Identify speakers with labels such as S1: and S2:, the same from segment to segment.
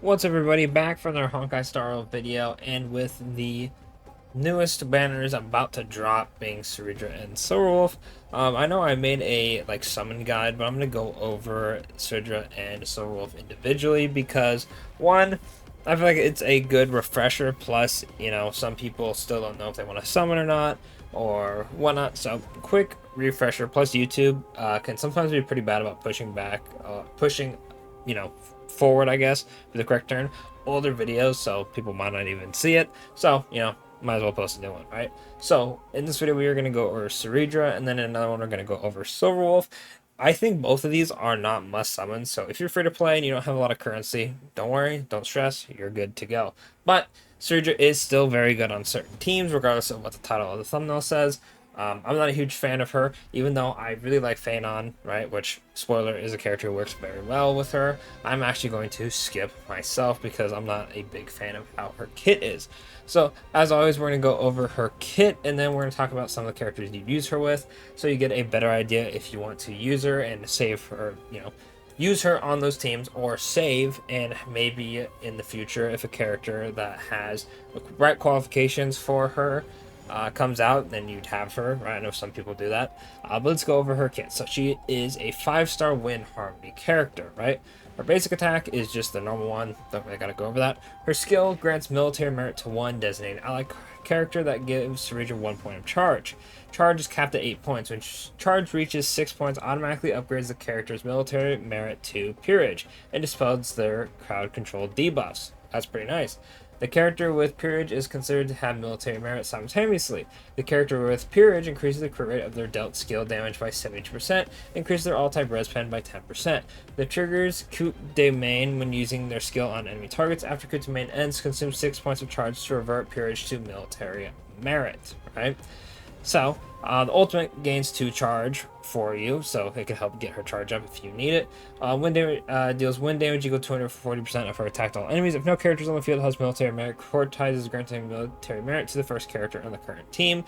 S1: What's up, everybody? Back from their Honkai Star video, and with the newest banners about to drop being Cerydra and Soulwolf. I know I made a summon guide, but I'm gonna go over Cerydra and Soulwolf individually because one, I feel like it's a good refresher. Plus, some people still don't know if they want to summon or not or whatnot. So quick refresher. Plus, YouTube can sometimes be pretty bad about pushing you know forward, I guess, for the correct term, older videos, so people might not even see it. So might as well post a new one, right? So in this video we are going to go over Cerydra, and then in another one we're going to go over Silverwolf. I think both of these are not must summons, so if you're free to play and you don't have a lot of currency, don't worry, don't stress, you're good to go. But Cerydra is still very good on certain teams, regardless of what the title of the thumbnail says. I'm not a huge fan of her, even though I really like Phanon, right? Which, spoiler, is a character who works very well with her. I'm actually going to skip myself because I'm not a big fan of how her kit is. So, as always, we're going to go over her kit, and then we're going to talk about some of the characters you use her with, so you get a better idea if you want to use her and save her, use her on those teams, or save and maybe in the future, if a character that has the right qualifications for her comes out, then you'd have her, right? I know some people do that. But let's go over her kit. So she is a 5-star Wind Harmony character, right? Her basic attack is just the normal one. Don't really gotta go over that. Her skill grants military merit to one designated ally character that gives Cerydra 1 point of charge. Charge is capped at 8 points. When charge reaches 6 points, automatically upgrades the character's military merit to peerage and dispels their crowd control debuffs. That's pretty nice. The character with peerage is considered to have military merit simultaneously. The character with peerage increases the crit rate of their dealt skill damage by 70%, increases their all-type res pen by 10%. The triggers coup de main when using their skill on enemy targets. After coup de main ends, consume 6 points of charge to revert peerage to military merit, right? So, the ultimate gains 2 charge for you, so it can help get her charge up if you need it. Wind damage deals wind damage equal to 240% of her attack to all enemies. If no characters on the field has military merit, prioritizes granting military merit to the first character on the current team.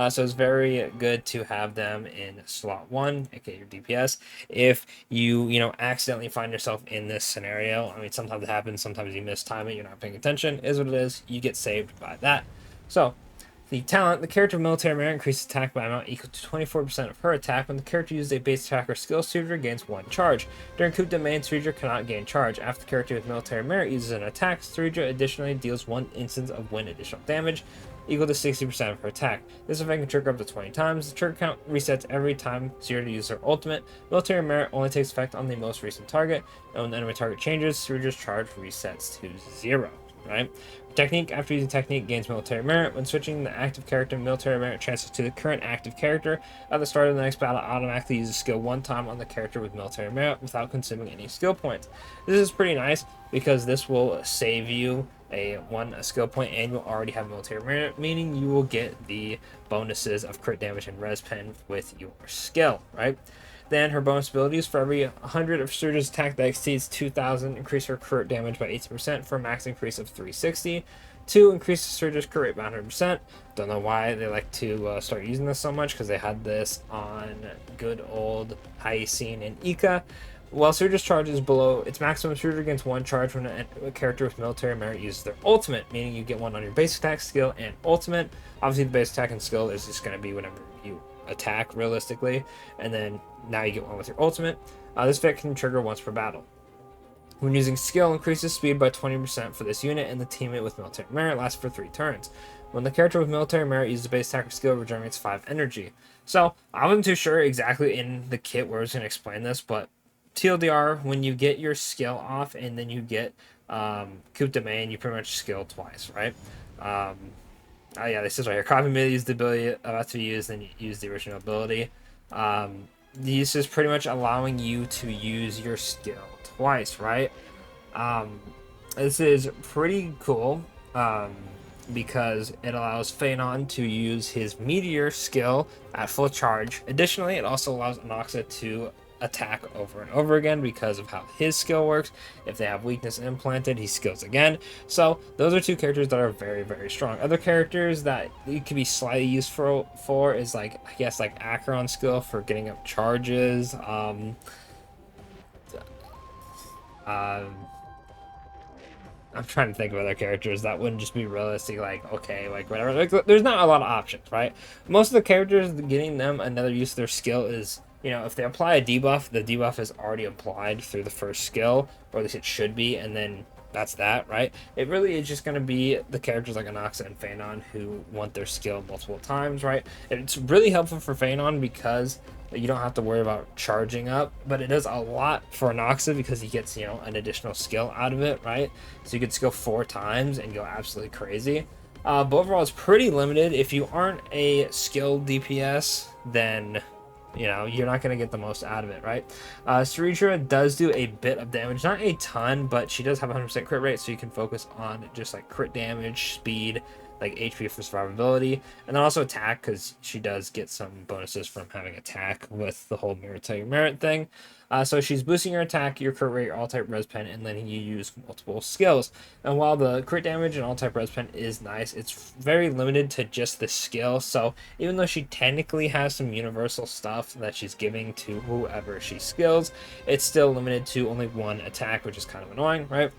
S1: So it's very good to have them in slot 1, aka your DPS. If you accidentally find yourself in this scenario, I mean, sometimes it happens, sometimes you mistime it, you're not paying attention, is what it is, you get saved by that. So, the talent, the character of military merit increases attack by amount equal to 24% of her attack. When the character uses a base attack or skill, Cerydra gains 1 charge. During coup de main, Cerydra cannot gain charge. After the character with military merit uses an attack, Cerydra additionally deals 1 instance of wind additional damage, equal to 60% of her attack. This effect can trigger up to 20 times. The trigger count resets every time Cerydra uses her ultimate. Military merit only takes effect on the most recent target, and when the enemy target changes, Cerydra's charge resets to 0. Right? Technique, after using technique, gains military merit. When switching the active character, military merit transfers to the current active character. At the start of the next battle, automatically uses skill 1 time on the character with military merit without consuming any skill points. This is pretty nice because this will save you a skill point, and you'll already have military merit, meaning you will get the bonuses of crit damage and res pen with your skill, right? Then her bonus abilities: for every 100 of Cerydra's attack that exceeds 2,000, increase her crit damage by 80% for a max increase of 360. 2, increase Cerydra's crit rate by 100%. Don't know why they like to start using this so much, because they had this on good old Hyacine and Ika. While Cerydra's charge is below its maximum, Cerydra gains 1 charge when a character with military merit uses their ultimate, meaning you get 1 on your base attack, skill, and ultimate. Obviously, the base attack and skill is just going to be whenever you attack realistically, and then now you get 1 with your ultimate. This effect can trigger once per battle. When using skill, increases speed by 20% for this unit, and the teammate with military merit lasts for 3 turns. When the character with military merit uses a base attack or skill, regenerates 5 energy. So I wasn't too sure exactly in the kit where I was going to explain this, but TLDR, when you get your skill off and then you get coup de main, you pretty much skill twice, right? Oh yeah, this is right here. Copy may use the ability about to be used, then use the original ability. This is pretty much allowing you to use your skill twice, right? This is pretty cool because it allows Phanon to use his Meteor skill at full charge. Additionally, it also allows Anoxa to attack over and over again because of how his skill works. If they have weakness implanted, he skills again. So those are 2 characters that are very, very strong. Other characters that it could be slightly useful for is I guess Acheron skill for getting up charges. I'm trying to think of other characters that wouldn't just be realistic, like, okay, like, whatever. Like, there's not a lot of options, right? Most of the characters, getting them another use of their skill is, you know, if they apply a debuff, the debuff is already applied through the first skill, or at least it should be, and then that's that, right? It really is just going to be the characters like Anaxa and Phanon who want their skill multiple times, right? It's really helpful for Phanon because you don't have to worry about charging up, but it does a lot for Anaxa because he gets, you know, an additional skill out of it, right? So you could skill 4 times and go absolutely crazy. But overall, it's pretty limited. If you aren't a skilled DPS, then you know you're not going to get the most out of it, right? Cerydra does do a bit of damage, not a ton, but she does have 100% crit rate, so you can focus on just like crit damage, speed, like HP for survivability, and then also attack because she does get some bonuses from having attack with the whole military merit thing. So she's boosting your attack, your crit rate, your all-type res pen, and letting you use multiple skills. And while the crit damage and all-type res pen is nice, it's very limited to just the skill. So even though she technically has some universal stuff that she's giving to whoever she skills, it's still limited to only one attack, which is kind of annoying, right?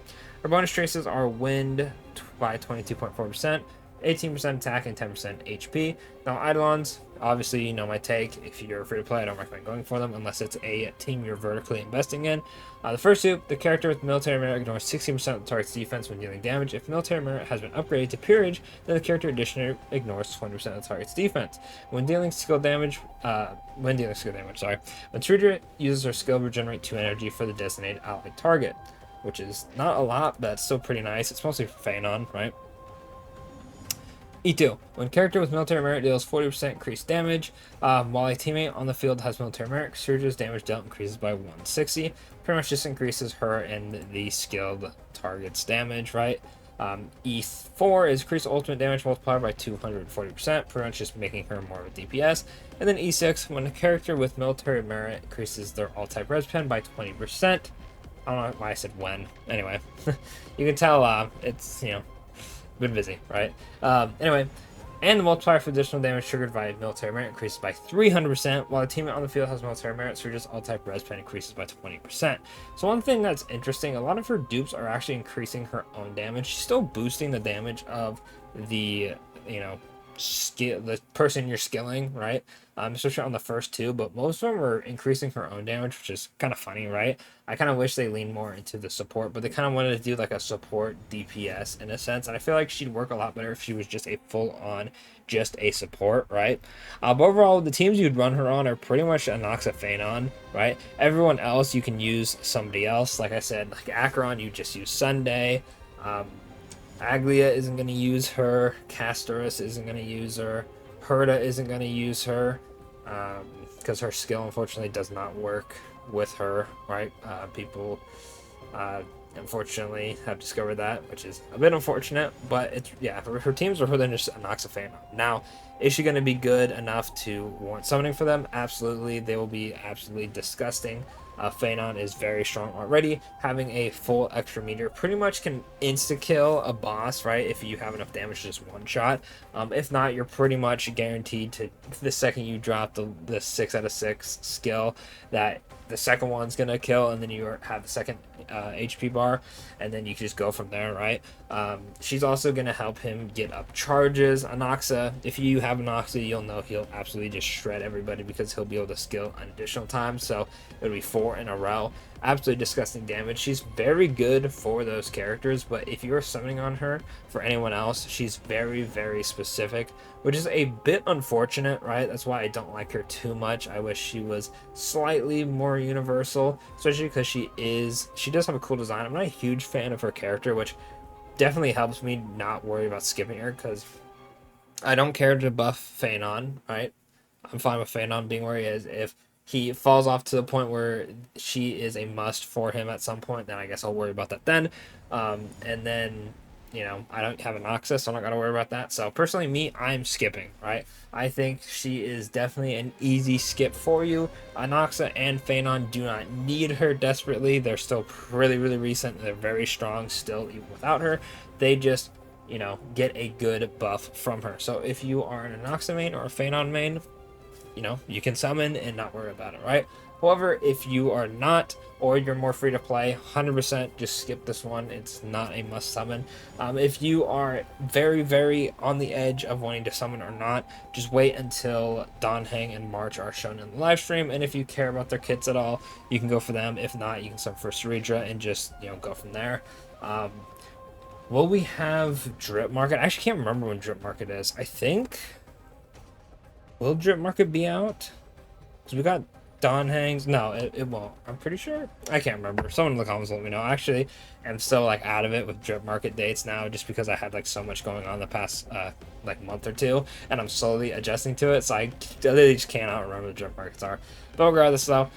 S1: Her bonus traces are wind by 22.4%. 18% attack and 10% HP. Now, Eidolons, obviously, you know my take. If you're free to play, I don't recommend going for them unless it's a team you're vertically investing in. The first two, the character with military merit ignores 16% of the target's defense when dealing damage. If military merit has been upgraded to peerage, then the character additionally ignores 20% of the target's defense. When dealing skill damage, when Cerydra uses her skill, regenerate 2 energy for the designated allied target, which is not a lot, but it's still pretty nice. It's mostly for Phanon, right? E2. When character with military merit deals 40% increased damage, while a teammate on the field has military merit, Cerydra's damage dealt increases by 160. Pretty much just increases her and the skilled target's damage, right? E4 is increased ultimate damage multiplier by 240%, pretty much just making her more of a DPS. And then E6, when a character with military merit increases their all-type res pen by 20%. I don't know why I said when. Anyway, you can tell it's, you know, been busy, right? Anyway, and the multiplier for additional damage triggered by military merit increases by 300%, while a teammate on the field has military merit, so just all-type res pen increases by 20%. So one thing that's interesting, a lot of her dupes are actually increasing her own damage. She's still boosting the damage of the, you know, the person you're skilling, right? Especially on the first two, but most of them are increasing her own damage, which is kind of funny, right? I kind of wish they leaned more into the support, but they kind of wanted to do like a support DPS in a sense, and I feel like she'd work a lot better if she was just a full-on, just a support, right? But overall, the teams you'd run her on are pretty much Anaxa Phanon, right? Everyone else you can use somebody else. Like I said, like Acheron, you just use Sunday. Aglia isn't going to use her. Castorus isn't going to use her. Herda isn't going to use her because her skill, unfortunately, does not work with her, right? People, unfortunately, have discovered that, which is a bit unfortunate, but it's, yeah, her teams are further than just Anaxa Phanon. Now, is she going to be good enough to warrant summoning for them? Absolutely. They will be absolutely disgusting. Phanon is very strong already. Having a full extra meter pretty much can insta-kill a boss, right? If you have enough damage, just one shot. If not, you're pretty much guaranteed to, the second you drop the 6 out of 6 skill, that the second one's going to kill, and then you have the second HP bar, and then you can just go from there, right? She's also going to help him get up charges. Anaxa, if you have Anaxa, you'll know he'll absolutely just shred everybody because he'll be able to skill an additional time, so it'll be 4 in a row. Absolutely disgusting damage. She's very good for those characters, but if you're summoning on her for anyone else, she's very, very specific, which is a bit unfortunate, right? That's why I don't like her too much. I wish she was slightly more universal, especially because she does have a cool design. I'm not a huge fan of her character, which definitely helps me not worry about skipping her, because I don't care to buff Phanon, right? I'm fine with Phanon being where he is. If he falls off to the point where she is a must for him at some point, then I guess I'll worry about that then. And then, you know, I don't have an Noxus, so I'm not going to worry about that. So personally, me, I'm skipping, right? I think she is definitely an easy skip for you. Noxa and Phanon do not need her desperately. They're still really, really recent. They're very strong still, even without her. They just, you know, get a good buff from her. So if you are an Noxa main or a Phanon main, you know, you can summon and not worry about it, right? However, if you are not, or you're more free to play, 100% just skip this one. It's not a must summon. If you are very, very on the edge of wanting to summon or not, just wait until Donhang and March are shown in the live stream. And if you care about their kits at all, you can go for them. If not, you can summon for Cerydra and just, go from there. Will we have Drip Market? I actually can't remember when Drip Market is. I think... Will Drip Market be out? Because we got Donhangs. No, it won't. I'm pretty sure. I can't remember. Someone in the comments let me know. Actually, I'm still like out of it with Drip Market dates now, just because I had like so much going on the past like month or two, and I'm slowly adjusting to it. So I literally just cannot remember what Drip Markets are. But regardless, though,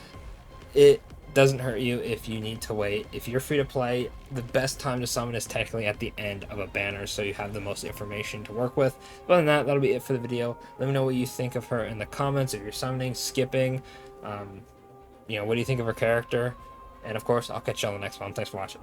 S1: it doesn't hurt you if you need to wait. If you're free to play, the best time to summon is technically at the end of a banner, so you have the most information to work with. But other than that, that'll be it for the video. Let me know what you think of her in the comments, if you're summoning, skipping, what do you think of her character? And of course, I'll catch you on the next one. Thanks for watching.